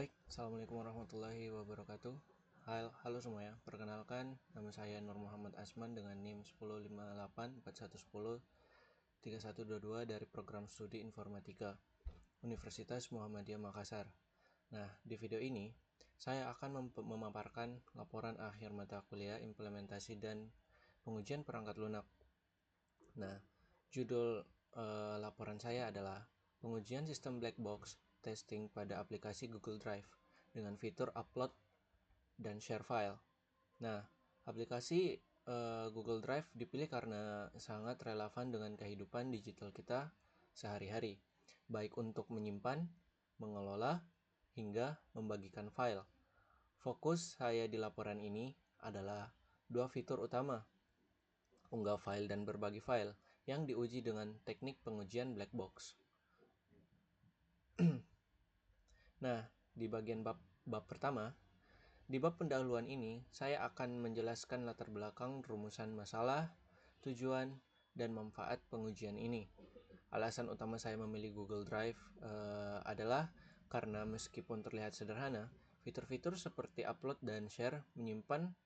Baik, Assalamualaikum warahmatullahi wabarakatuh. Halo semuanya, perkenalkan nama saya Nur Muhammad Asman dengan NIM 10584113122 dari program studi Informatika Universitas Muhammadiyah Makassar. Nah, di video ini saya akan memaparkan laporan akhir mata kuliah implementasi dan pengujian perangkat lunak. Nah, judul laporan saya adalah pengujian sistem black box testing pada aplikasi Google Drive dengan fitur upload dan share file. Nah, aplikasi Google Drive dipilih karena sangat relevan dengan kehidupan digital kita sehari-hari, baik untuk menyimpan, mengelola, hingga membagikan file. Fokus saya di laporan ini adalah dua fitur utama, unggah file dan berbagi file, yang diuji dengan teknik pengujian black box. Nah, di bagian bab pertama, di bab pendahuluan ini, saya akan menjelaskan latar belakang rumusan masalah, tujuan, dan manfaat pengujian ini. Alasan utama saya memilih Google Drive adalah karena meskipun terlihat sederhana, fitur-fitur seperti upload dan share menyimpan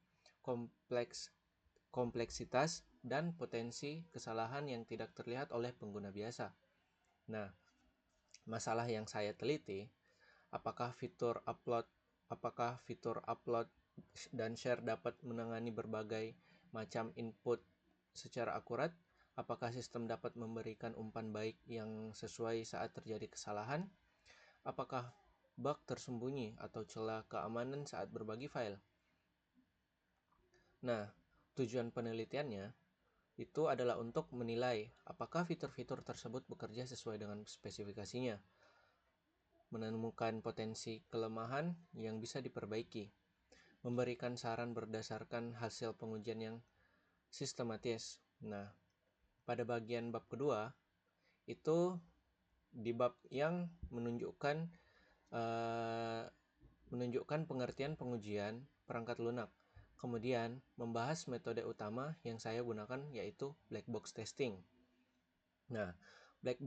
kompleksitas dan potensi kesalahan yang tidak terlihat oleh pengguna biasa. Nah, masalah yang saya teliti, apakah fitur upload dan share dapat menangani berbagai macam input secara akurat? Apakah sistem dapat memberikan umpan baik yang sesuai saat terjadi kesalahan? Apakah bug tersembunyi atau celah keamanan saat berbagi file? Nah, tujuan penelitiannya itu adalah untuk menilai apakah fitur-fitur tersebut bekerja sesuai dengan spesifikasinya, menemukan potensi kelemahan yang bisa diperbaiki, memberikan saran berdasarkan hasil pengujian yang sistematis. Nah, pada bagian bab kedua, itu di bab yang menunjukkan pengertian pengujian perangkat lunak. Kemudian, membahas metode utama yang saya gunakan yaitu black box testing. Nah, black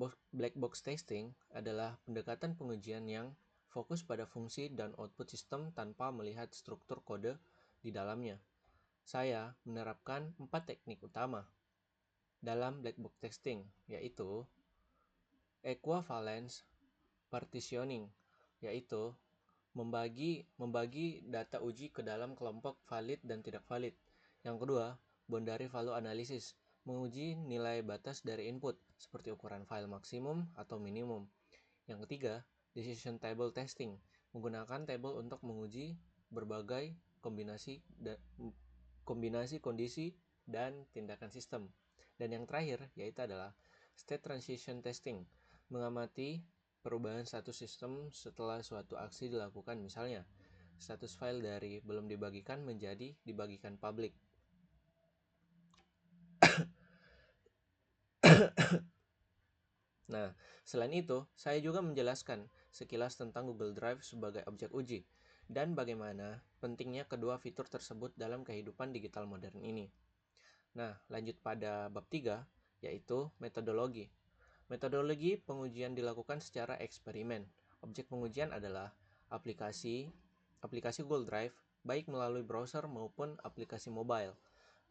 box testing adalah pendekatan pengujian yang fokus pada fungsi dan output sistem tanpa melihat struktur kode di dalamnya. Saya menerapkan 4 teknik utama dalam black box testing, yaitu equivalence partitioning, yaitu membagi data uji ke dalam kelompok valid dan tidak valid. Yang kedua, boundary value analysis, menguji nilai batas dari input seperti ukuran file maksimum atau minimum. Yang ketiga, decision table testing, menggunakan table untuk menguji berbagai kombinasi kondisi dan tindakan sistem. Dan yang terakhir yaitu adalah state transition testing, mengamati perubahan status sistem setelah suatu aksi dilakukan, misalnya status file dari belum dibagikan menjadi dibagikan public. Nah, selain itu, saya juga menjelaskan sekilas tentang Google Drive sebagai objek uji dan bagaimana pentingnya kedua fitur tersebut dalam kehidupan digital modern ini. Nah, lanjut pada bab 3, yaitu metodologi. Metodologi pengujian dilakukan secara eksperimen. Objek pengujian adalah aplikasi Google Drive, baik melalui browser maupun aplikasi mobile.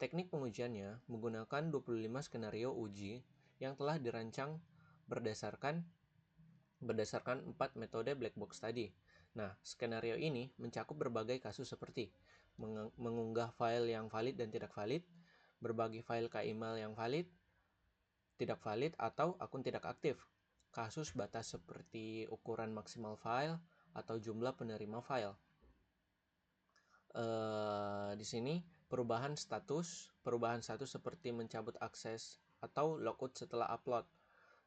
Teknik pengujiannya menggunakan 25 skenario uji yang telah dirancang berdasarkan 4 metode black box tadi. Nah, skenario ini mencakup berbagai kasus seperti mengunggah file yang valid dan tidak valid, berbagi file ke email yang valid, tidak valid, atau akun tidak aktif. Kasus batas seperti ukuran maksimal file atau jumlah penerima file. Di sini perubahan status seperti mencabut akses atau logout setelah upload.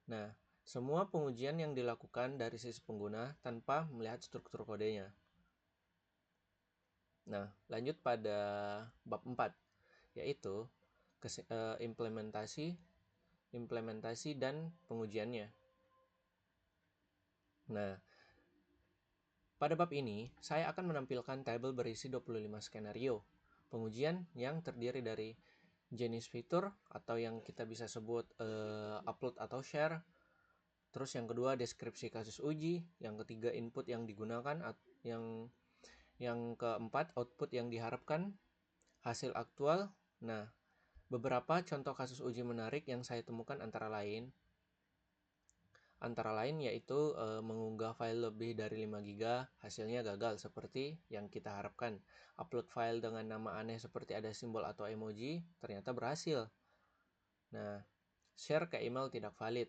Nah, semua pengujian yang dilakukan dari sisi pengguna tanpa melihat struktur kodenya. Nah, lanjut pada bab 4, yaitu implementasi dan pengujiannya. Nah, pada bab ini, saya akan menampilkan tabel berisi 25 skenario pengujian yang terdiri dari jenis fitur atau yang kita bisa sebut upload atau share. Terus yang kedua, deskripsi kasus uji. Yang ketiga, input yang digunakan Yang keempat, output yang diharapkan, hasil aktual. Nah, beberapa contoh kasus uji menarik yang saya temukan antara lain yaitu mengunggah file lebih dari 5 GB, hasilnya gagal seperti yang kita harapkan. Upload file dengan nama aneh seperti ada simbol atau emoji, ternyata berhasil. Nah, share ke email tidak valid.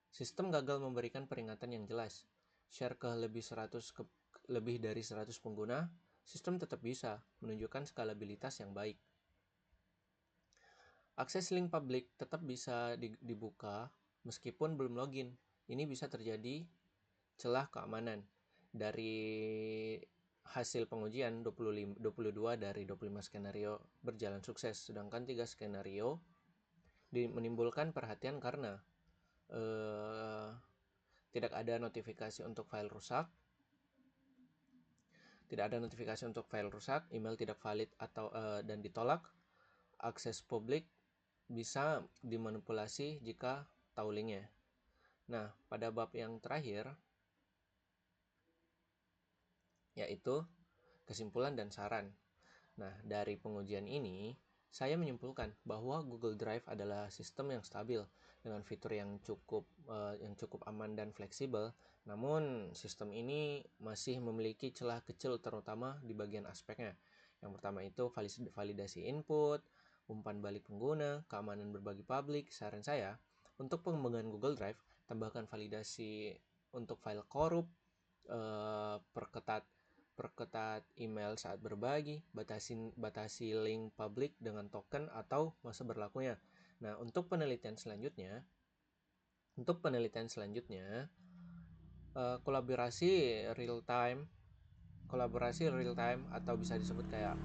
Sistem gagal memberikan peringatan yang jelas. Share ke lebih dari 100 pengguna, sistem tetap bisa menunjukkan skalabilitas yang baik. Akses link publik tetap bisa dibuka meskipun belum login. Ini bisa terjadi celah keamanan. Dari hasil pengujian 22 dari 25 skenario berjalan sukses, sedangkan 3 skenario menimbulkan perhatian karena tidak ada notifikasi untuk file rusak, email tidak valid dan ditolak, akses publik bisa dimanipulasi jika tahu linknya. Nah, pada bab yang terakhir, yaitu kesimpulan dan saran. Nah, dari pengujian ini, saya menyimpulkan bahwa Google Drive adalah sistem yang stabil dengan fitur yang cukup aman dan fleksibel. Namun, sistem ini masih memiliki celah kecil terutama di bagian aspeknya. Yang pertama itu validasi input, umpan balik pengguna, keamanan berbagi publik. Saran saya, untuk pengembangan Google Drive, tambahkan validasi untuk file korup, perketat email saat berbagi, batasi link publik dengan token atau masa berlakunya. Nah, untuk penelitian selanjutnya, kolaborasi real time atau bisa disebut kayak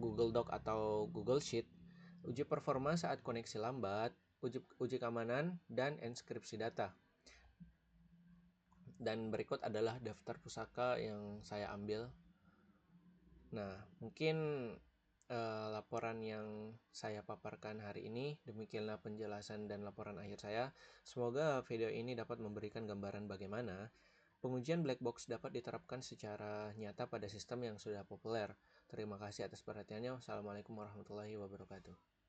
Google Doc atau Google Sheet, uji performa saat koneksi lambat, uji keamanan dan enkripsi data. Dan berikut adalah daftar pusaka yang saya ambil. Nah, mungkin laporan yang saya paparkan hari ini, demikianlah penjelasan dan laporan akhir saya. Semoga video ini dapat memberikan gambaran bagaimana pengujian black box dapat diterapkan secara nyata pada sistem yang sudah populer. Terima kasih atas perhatiannya. Wassalamualaikum warahmatullahi wabarakatuh.